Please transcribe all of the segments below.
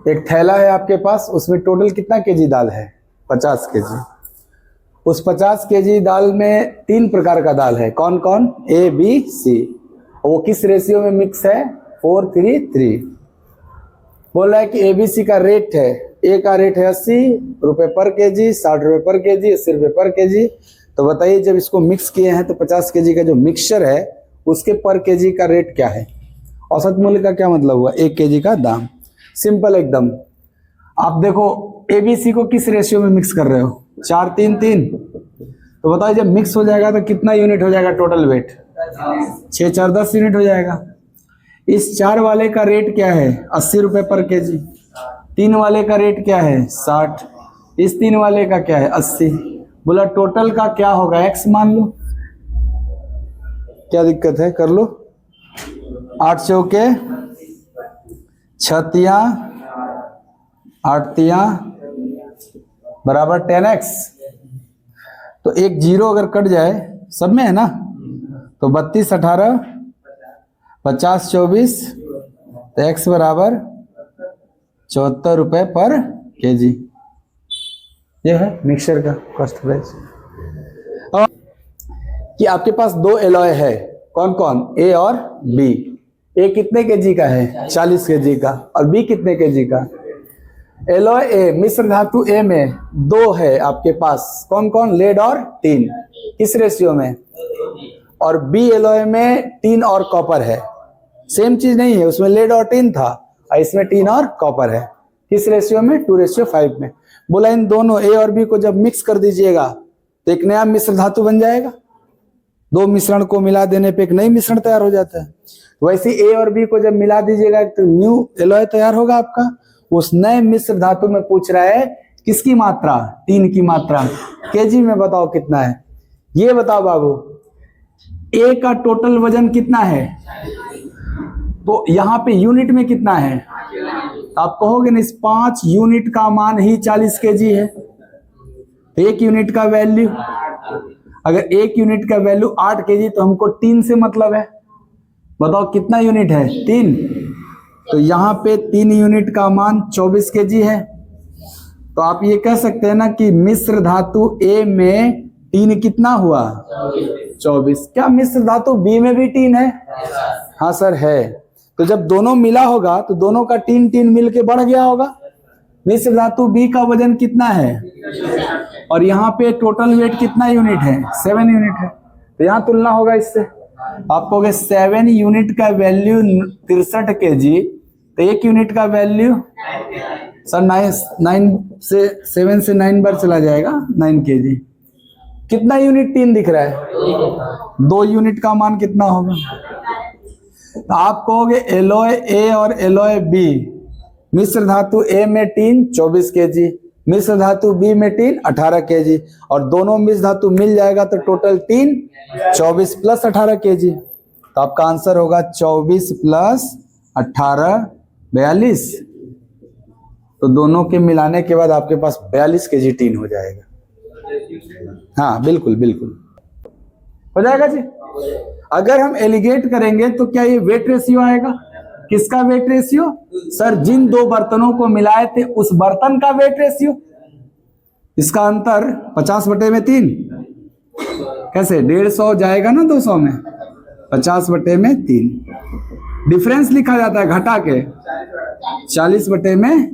एक थैला है आपके पास, उसमें टोटल कितना केजी दाल है? 50 केजी। उस 50 केजी दाल में 3 प्रकार का दाल है, कौन कौन? A B C. वो किस रेशियो में मिक्स है? 4:3:3। बोल रहा है कि एबीसी का रेट है, ए का रेट है 80 रुपये पर केजी, 60 रुपये पर केजी, 80 रुपये पर केजी। तो बताइए जब इसको मिक्स किए हैं तो 50 केजी का जो मिक्सचर है उसके पर केजी का रेट क्या है? औसत मूल्य का क्या मतलब हुआ? 1 केजी का दाम। सिंपल एकदम। आप देखो एबीसी को किस रेशियो में मिक्स कर रहे हो? 4:3:3। तो बताइए जब मिक्स हो जाएगा तो कितना यूनिट हो जाएगा टोटल वेट? 6 4 10 यूनिट हो जाएगा। इस 4 वाले का रेट क्या है? 80 रुपये पर केजी। 3 वाले का रेट क्या है? 60। इस 3 वाले का क्या है? 80। बोला टोटल का क्या होगा? x मान लो। क्या दिक्कत है? कर लो। 8 चौके 6 तिया 8 तिया बराबर 10x। तो एक जीरो अगर कट जाए, सब में है ना, तो 32 18 50 24, तो x बराबर 74 रुपये पर केजी। ये है मिक्सचर का कॉस्ट प्राइस। और कि आपके पास 2 एलॉय है, कौन कौन? ए और बी। ए कितने केजी का है? 40 केजी का। और बी कितने केजी का? एलॉय ए, मिश्र धातु ए में 2 है आपके पास, कौन कौन? लेड और टीन। किस रेशियो में? और बी एलॉय में टीन और कॉपर है। सेम चीज नहीं है, उसमें लेड और टीन था और इसमें टीन और कॉपर है। किस रेशियो में? 2:5 में। बोला इन दोनों ए और बी को जब मिक्स कर दीजिएगा तो एक नया मिश्र धातु बन जाएगा। 2 मिश्रण को मिला देने पे एक नई मिश्रण तैयार हो जाता है। वैसे ए और बी को जब मिला दीजिएगा तो न्यू एलॉय तैयार होगा आपका। उस नए मिश्र धातु में पूछ रहा है किसकी मात्रा? टीन की मात्रा। केजी में बताओ कितना है? ये बताओ बाबू, ए का टोटल वजन कितना है? तो यहाँ पे यूनिट में कितना है? तो आप कहोगे ना इस 5 यूनिट का मान ही 40 केजी है। 1 यूनिट का वैल्यू, अगर 1 यूनिट का वैल्यू 8 केजी तो हमको 3 से मतलब है। बताओ कितना यूनिट है? 3। तो यहाँ पे 3 यूनिट का मान 24 केजी है। तो आप ये कह सकते हैं ना कि मिश्र धातु ए में टीन कितना हुआ? 24। क्या मिश्र धातु बी में भी टीन है? हाँ सर है। तो जब दोनों मिला होगा तो दोनों का टीन मिल के बढ़ गया होगा। मिश्र धातु बी का वजन कितना है? और यहाँ पे टोटल वेट कितना यूनिट है? 7 यूनिट है। तो यहाँ तुलना होगा इससे। आप कहोगे 7 यूनिट का वैल्यू 63 केजी, तो 1 यूनिट का वैल्यू सर 9 से 7 से 9 बार चला जाएगा, 9 केजी। कितना यूनिट टीन दिख रहा है? 2 यूनिट का मान कितना होगा? तो आप कहोगे एलॉय ए और एलॉय बी, मिश्र धातु ए में टीन 24 केजी, मिश्र धातु बी में टीन 18 केजी, और दोनों मिश्र धातु मिल जाएगा तो टोटल टीन 24 + 18 केजी। तो आपका आंसर होगा 24 + 18 42। तो दोनों के मिलाने के बाद आपके पास 42 केजी टीन हो जाएगा। हाँ बिल्कुल बिल्कुल हो जाएगा जी। अगर हम एलिगेट करेंगे तो क्या ये वेट रेशियो आएगा? किसका वेट रेशियो? सर जिन 2 बर्तनों को मिलाए थे उस बर्तन का वेट रेशियो। इसका अंतर 50/3। कैसे? 150 जाएगा ना 200 में, 50/3। डिफरेंस लिखा जाता है घटा के 40/3।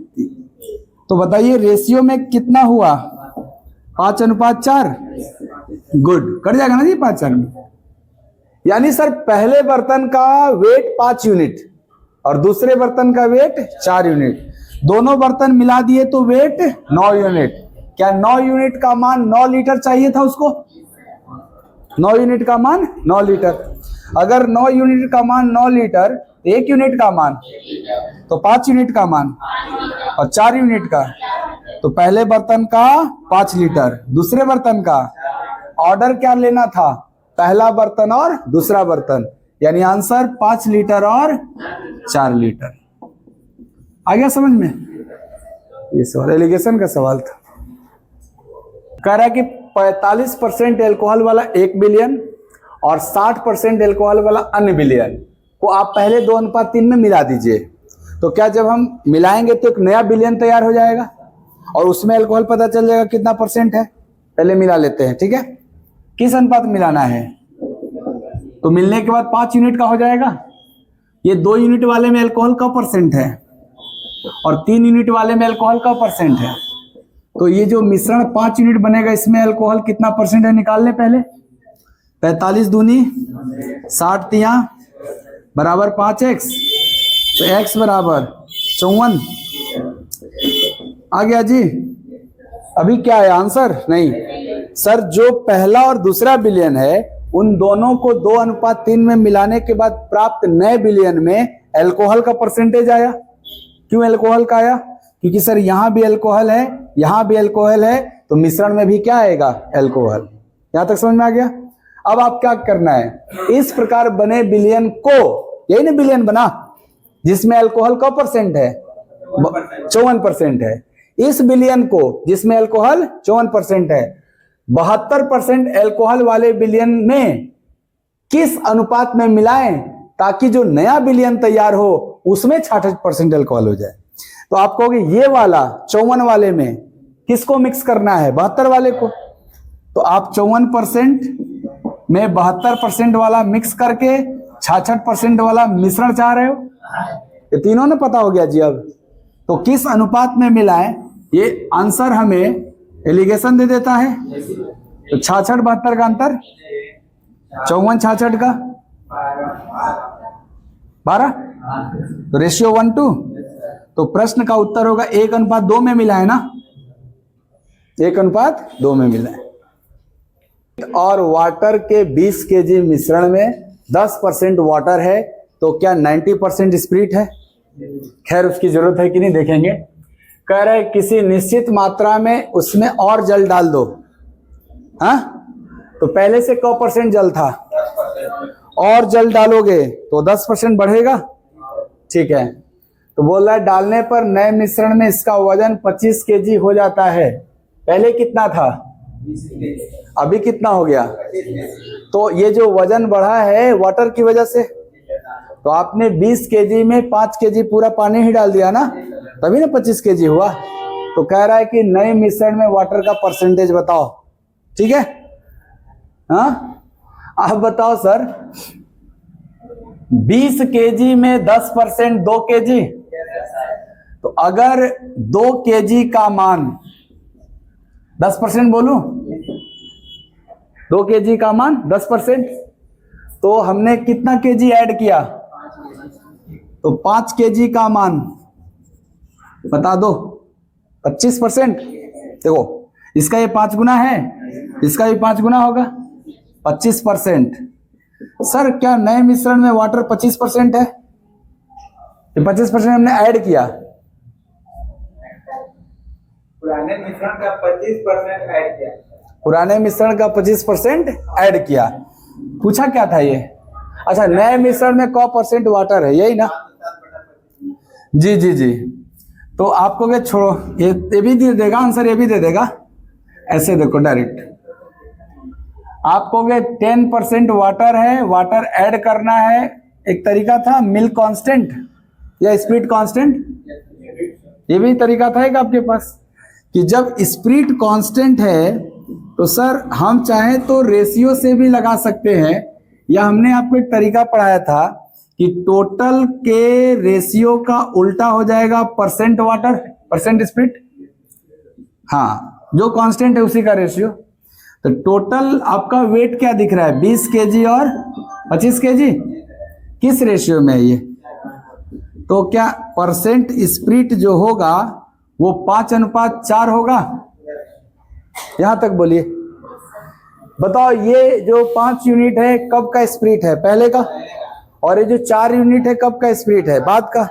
तो बताइए रेशियो में कितना हुआ? 5:4। गुड, कट जाएगा ना जी 5:4 में। यानी सर पहले बर्तन का वेट 5 यूनिट और दूसरे बर्तन का वेट 4 यूनिट। दोनों बर्तन मिला दिए तो वेट 9 यूनिट। क्या 9 यूनिट का मान 9 लीटर चाहिए था उसको? 9 यूनिट का मान 9 लीटर। अगर 9 यूनिट का मान 9 लीटर, 1 यूनिट का मान तो 5 यूनिट का मान, और 4 यूनिट का तो पहले बर्तन का 5 लीटर, दूसरे बर्तन का ऑर्डर क्या लेना था? पहला बर्तन और दूसरा बर्तन, यानी आंसर 5 लीटर और 4 लीटर। आ गया समझ में? ये सवाल एलिगेशन का सवाल था। कह रहा है कि 45% एल्कोहल वाला 1 बिलियन और 60% एल्कोहल वाला अन्य बिलियन को आप पहले 2:3 में मिला दीजिए तो क्या जब हम मिलाएंगे तो एक नया विलयन तैयार हो जाएगा और उसमें अल्कोहल पता चल जाएगा कितना % है। पहले मिला लेते हैं, ठीक है। किस अनुपात में मिलाना है? तो मिलने के बाद 5 यूनिट का हो जाएगा। ये 2 यूनिट वाले में अल्कोहल का % है और 3 यूनिट वाले में अल्कोहल का % है। तो ये जो मिश्रण 5 यूनिट बनेगा इसमें अल्कोहल कितना % है निकाल लें पहले। 45 दूनी 60 तिया बराबर 5x, तो x बराबर 54 आ गया जी। अभी क्या है आंसर? नहीं सर, जो पहला और दूसरा विलयन है उन दोनों को 2:3 में मिलाने के बाद प्राप्त नए विलयन में अल्कोहल का % आया। क्यों अल्कोहल का आया? क्योंकि सर यहां भी अल्कोहल है, यहां भी अल्कोहल है, तो मिश्रण में भी क्या आएगा? अल्कोहल। यहां तक समझ में आ गया? अब आप क्या करना है, इस प्रकार बने विलयन को, यही ना विलयन बना जिसमें अल्कोहल का % है 54% है, इस विलयन को जिसमें अल्कोहल 54% है 72% अल्कोहल वाले विलयन में किस अनुपात में मिलाएं ताकि जो नया विलयन तैयार हो उसमें 66% अल्कोहल हो जाए। तो आप कहोगे ये वाला 54 वाले में किसको मिक्स करना है? 72 वाले को। तो आप 54% में 72% वाला मिक्स करके 66% वाला मिश्रण चाह रहे हो। ये तीनों ने पता हो गया जी। अब तो किस अनुपात में मिलाएं, ये आंसर हमें एलिगेशन दे देता है। तो 66-72 का अंतर, 54-66 का 12, तो रेशियो 1:2। तो प्रश्न का उत्तर होगा 1:2 में मिलाए ना, 1:2 में मिलाए। और वाटर के 20 kg मिश्रण में 10% वाटर है, तो क्या 90% स्पिरिट है? खैर उसकी जरूरत है कि नहीं देखेंगे। कह रहे किसी निश्चित मात्रा में उसमें और जल डाल दो। हाँ, तो पहले से क % जल था, और जल डालोगे तो 10% बढ़ेगा। ठीक है, तो बोल रहा है डालने पर नए मिश्रण में इसका वजन 25 kg हो जाता है। पहले कितना था? अभी कितना हो गया? तो ये जो वजन बढ़ा है वाटर की वजह से। तो आपने 20 kg में 5 kg पूरा पानी ही डाल दिया ना, तभी ना 25 kg हुआ। तो कह रहा है कि नए मिश्रण में वाटर का % बताओ। ठीक है, हाँ आप बताओ सर, 20 kg में 10% 2 kg, तो अगर 2 kg का मान 10% बोलूं, 2 kg का मान 10%, तो हमने कितना kg ऐड किया? तो 5 kg का मान बता दो, 25%। देखो इसका ये 5 गुना है, इसका भी 5 गुना होगा, 25%। सर क्या नए मिश्रण में वाटर 25% है? 25% हमने ऐड किया, पुराने मिश्रण का 25% ऐड किया, पुराने मिश्रण का 25% ऐड किया। पूछा क्या था ये? अच्छा, नए मिश्रण में क % वाटर है, यही ना? जी जी जी। तो आपको क्या छोड़ो, ये भी दे देगा आंसर, ये भी दे देगा। ऐसे देखो डायरेक्ट, आपको 10% वाटर है, वाटर ऐड करना है। एक तरीका था मिल्क कांस्टेंट या स्पिरिट कांस्टेंट, ये भी तरीका था एक आपके पास कि जब स्पिरिट कांस्टेंट है तो सर हम चाहे तो रेशियो से भी लगा सकते हैं, या हमने आपको एक तरीका पढ़ाया था कि टोटल के रेशियो का उल्टा हो जाएगा % वाटर % स्पिरिट। हाँ, जो कांस्टेंट है उसी का रेशियो। तो टोटल आपका वेट क्या दिख रहा है? 20 kg और 25 kg, किस रेशियो में है ये? तो क्या % स्पिरिट जो होगा वो 5:4 होगा? यहां तक बोलिए, बताओ ये जो 5 यूनिट है कब का स्पिरिट है? पहले का। और ये जो 4 यूनिट है कब का स्पिरिट है? बाद का।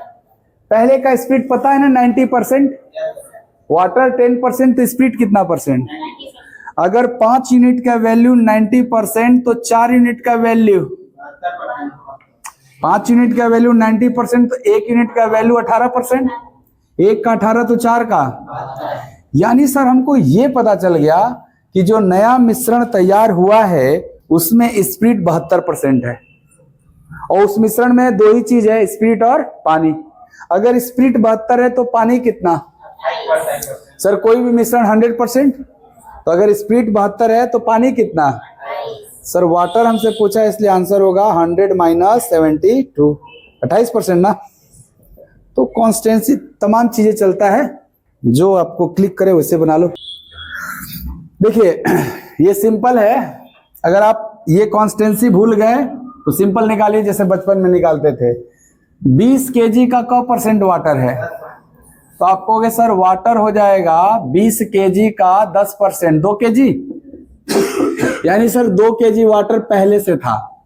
पहले का स्पिरिट पता है ना 90%, वाटर 10%, तो स्पिरिट कितना %? अगर 5 यूनिट का वैल्यू 90% तो 4 यूनिट का वैल्यू, 5 यूनिट का वैल्यू 90% तो 1 यूनिट का वैल्यू 18%, 1 का 18 तो 4 का। यानी सर हमको ये पता चल गया कि जो नया मिश्रण तैयार हुआ है उसमें स्पिरिट 72% है, और उस मिश्रण में 2 ही चीज है, स्पिरिट और पानी। अगर स्प्रिट 72 है तो पानी कितना? सर कोई भी मिश्रण 100%, तो अगर स्प्रिट 72 है तो पानी कितना? सर वाटर हमसे पूछा इसलिए आंसर होगा 100 माइनस 72, 28% ना। तो कॉन्स्टेंसी तमाम चीजें चलता है, जो आपको क्लिक करे वैसे बना लो। देखिए ये सिंपल है, अगर आप ये कॉन्स्टेंसी भूल गए तो सिंपल निकालिए जैसे बचपन में निकालते थे। 20 केजी का क % वाटर है, तो आप कहोगे सर वाटर हो जाएगा 20 केजी का 10%, 2 केजी, यानी सर 2 केजी वाटर पहले से था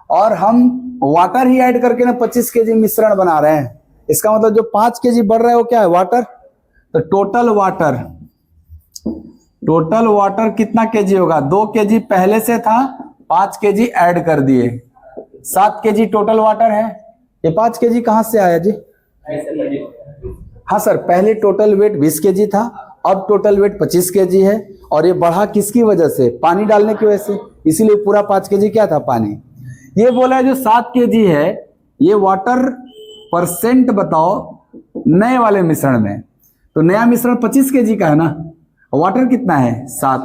और हम वाटर ही ऐड करके ना 25 केजी मिश्रण बना रहे हैं। इसका मतलब जो 5 केजी बढ़ रहा है वो क्या है? वाटर। तो टोटल वाटर कितना केजी होगा? 2 केजी पहले से था, 5 केजी ऐड कर दिए, 7 केजी टोटल वाटर है। ये 5 केजी कहां से आया जी? हाँ सर, पहले टोटल वेट 20 केजी था, अब टोटल वेट 25 केजी है, और ये बढ़ा किसकी वजह से? पानी डालने की वजह से, इसीलिए पूरा 5 केजी क्या था? पानी। ये बोला है जो 7 केजी है ये वाटर % बताओ नए वाले मिश्रण में, तो नया मिश्रण 25 केजी का है ना, वाटर कितना है? 7,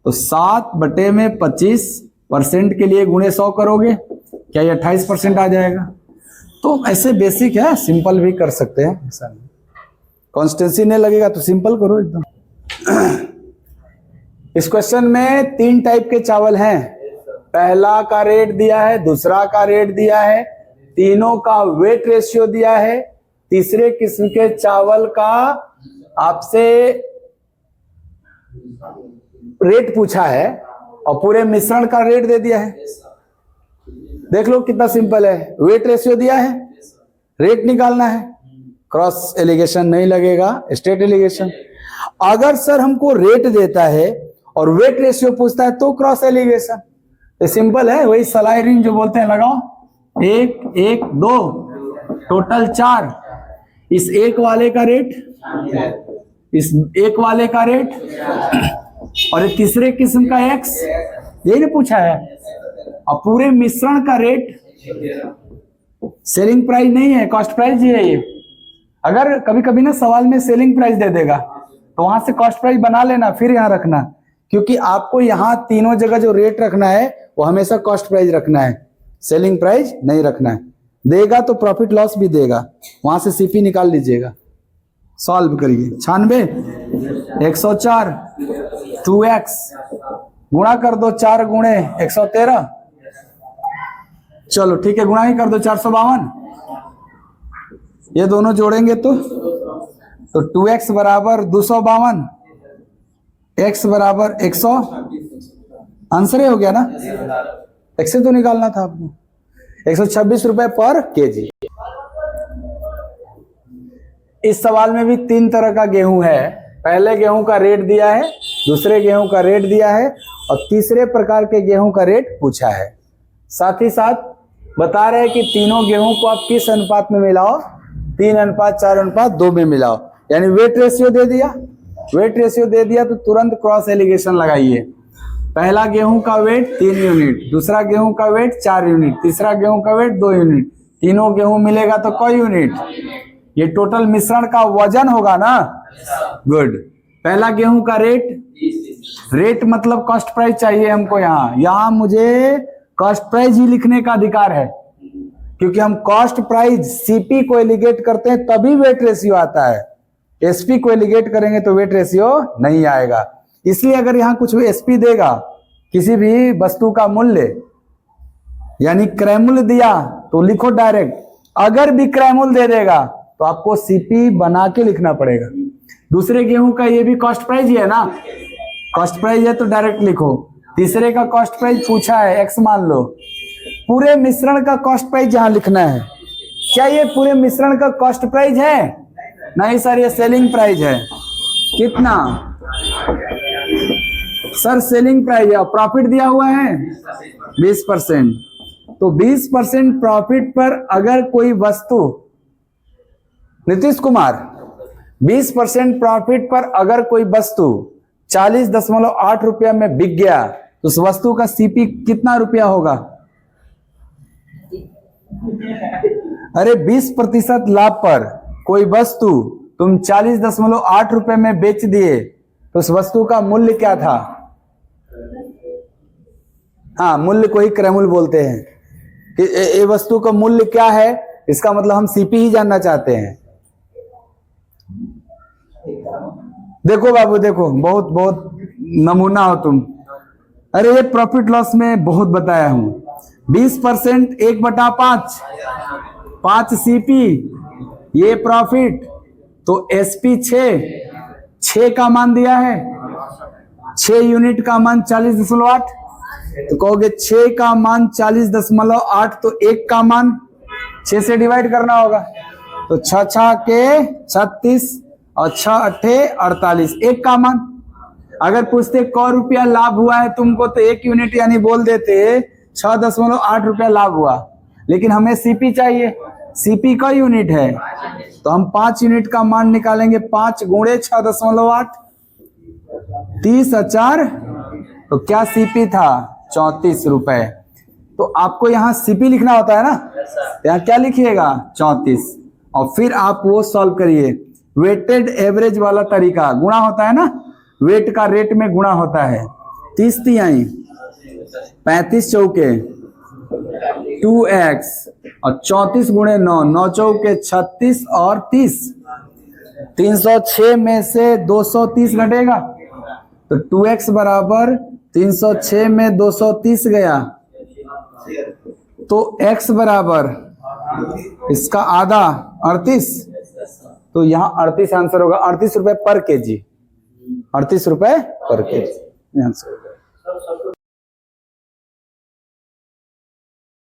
तो 7/25% के लिए गुणे 100 करोगे, क्या ये 28% आ जाएगा? तो ऐसे बेसिक है, सिंपल भी कर सकते हैं, ऐसा नहीं। कॉन्स्टेंसी नहीं लगेगा तो सिंपल करो एकदम। इस क्वेश्चन में 3 टाइप के चावल हैं, पहला का रेट दिया है, दूसरा का रेट दिया है, तीनों का वेट रेशियो दिया है, तीसरे किस्म के चावल का आपसे रेट पूछा है और पूरे मिश्रण का रेट दे दिया है। देख लो कितना सिंपल है, वेट रेशियो दिया है, रेट निकालना है, क्रॉस एलिगेशन नहीं लगेगा, स्ट्रेट एलिगेशन। अगर सर हमको रेट देता है और वेट रेशियो पूछता है तो क्रॉस एलिगेशन। ये सिंपल है, वही सलाई रिंग जो बोलते हैं, लगाओ 1 1 2 टोटल 4, इस एक वाले का रेट, इस एक वाले का रेट और ये तीसरे किस्म का x, यही ना पूछा है, और पूरे मिश्रण का रेट। सेलिंग प्राइस नहीं है, कॉस्ट प्राइस ही है ये। अगर कभी कभी ना सवाल में सेलिंग प्राइस दे देगा तो वहां से कॉस्ट प्राइस बना लेना, फिर यहां रखना, क्योंकि आपको यहां तीनों जगह जो रेट रखना है वो हमेशा कॉस्ट प्राइस रखना है, सेलिंग प्राइस नहीं रखना है। देगा तो प्रॉफिट लॉस भी देगा, वहां से सीपी निकाल लीजिएगा। सॉल्व करिए, 96 104 2x गुणा कर दो, 4 गुणे 113, चलो ठीक है गुणा ही कर दो, 452। ये दोनों जोड़ेंगे तो 2x बराबर 252, x बराबर 100, आंसर हो गया ना। x से तो निकालना था आपको, 126 रुपए पर केजी। इस सवाल में भी 3 तरह का गेहूं है, पहले गेहूं का रेट दिया है, दूसरे गेहूं का रेट दिया है और तीसरे प्रकार के गेहूं का रेट पूछा है। साथ ही साथ बता रहे हैं कि तीनों गेहूं को आप किस अनुपात में मिलाओ, 3:4:2 में मिलाओ, यानी वेट रेशियो दे दिया। वेट रेशियो दे दिया तो तुरंत क्रॉस एलिगेशन लगाइए। पहला गेहूं का वेट 3 यूनिट, दूसरा गेहूं का वेट 4 यूनिट, तीसरा गेहूं का वेट 2 यूनिट, तीनों गेहूं मिलेगा तो कई यूनिट? ये टोटल मिश्रण का वजन होगा ना। गुड। पहला गेहूं का रेट, रेट मतलब कॉस्ट प्राइस चाहिए हमको। यहां मुझे कॉस्ट प्राइस ही लिखने का अधिकार है, क्योंकि हम कॉस्ट प्राइस सीपी को एलिगेट करते हैं तभी वेट रेशियो आता है। एसपी को एलिगेट करेंगे तो वेट रेशियो नहीं आएगा। इसलिए अगर यहां कुछ एसपी देगा, किसी भी वस्तु का मूल्य यानी क्रय मूल्य दिया तो लिखो डायरेक्ट। अगर भी क्रय मूल्य दे देगा तो आपको सीपी बना के लिखना पड़ेगा। दूसरे गेहूं का ये भी कॉस्ट प्राइस ही है ना, कॉस्ट प्राइस है तो डायरेक्ट लिखो। तीसरे का कॉस्ट प्राइस पूछा है, एक्स मान लो। पूरे मिश्रण का कॉस्ट प्राइस जहां लिखना है। क्या ये पूरे मिश्रण का कॉस्ट प्राइस है? नहीं सर, ये सेलिंग प्राइस है। कितना? सर सेलिंग प्राइस है और प्रॉफिट दिया हुआ है 20%। तो 20% प्रॉफिट पर अगर कोई वस्तु, नीतीश कुमार, 20% प्रॉफिट पर अगर कोई वस्तु 40.8 रुपया में बिक गया तो उस वस्तु का सीपी कितना रुपया होगा? अरे 20% लाभ पर कोई वस्तु तुम 40.8 रुपए में बेच दिए तो उस वस्तु का मूल्य क्या था? हाँ, मूल्य को ही क्रय मूल्य बोलते हैं कि ये वस्तु का मूल्य क्या है, इसका मतलब हम सीपी ही जानना चाहते हैं। देखो बाबू, देखो, बहुत बहुत नमूना हो तुम। अरे ये प्रॉफिट लॉस में बहुत बताया हूं। 20% 1/5, 5 सीपी, ये प्रॉफिट। तो एसपी 6 का मान दिया है, 6 यूनिट का मान 40.8, तो कहोगे 6 का मान 40.8, तो 1 का मान 6 से डिवाइड करना होगा। तो 6 के 36 और 6 अट्ठे 48, 1 का मान। अगर पूछते क रुपया लाभ हुआ है तुमको तो 1 यूनिट यानी बोल देते 6.8 रुपया लाभ हुआ, लेकिन हमें सीपी चाहिए, सीपी का यूनिट है, तो हम 5 यूनिट का मान निकालेंगे। 5 गुणे 6.8, 30 और 4, तो क्या सीपी था? 34 रुपए। तो आपको यहाँ सीपी लिखना होता है ना, यहाँ क्या लिखिएगा? 34, और फिर आप वो सॉल्व करिए। वेटेड एवरेज वाला तरीका, गुणा होता है ना, वेट का रेट में गुणा होता है। 30 तिहाई 35 चौके 2x और 34 गुणे 9, 9 चौके 36 और 30, 306 में से 230 घटेगा, तो 2x बराबर 306 में 230 गया, तो x बराबर इसका आधा 38, तो यहाँ 38 आंसर होगा। 38 रुपए पर केजी, 38 रुपए पर केजी आंसर।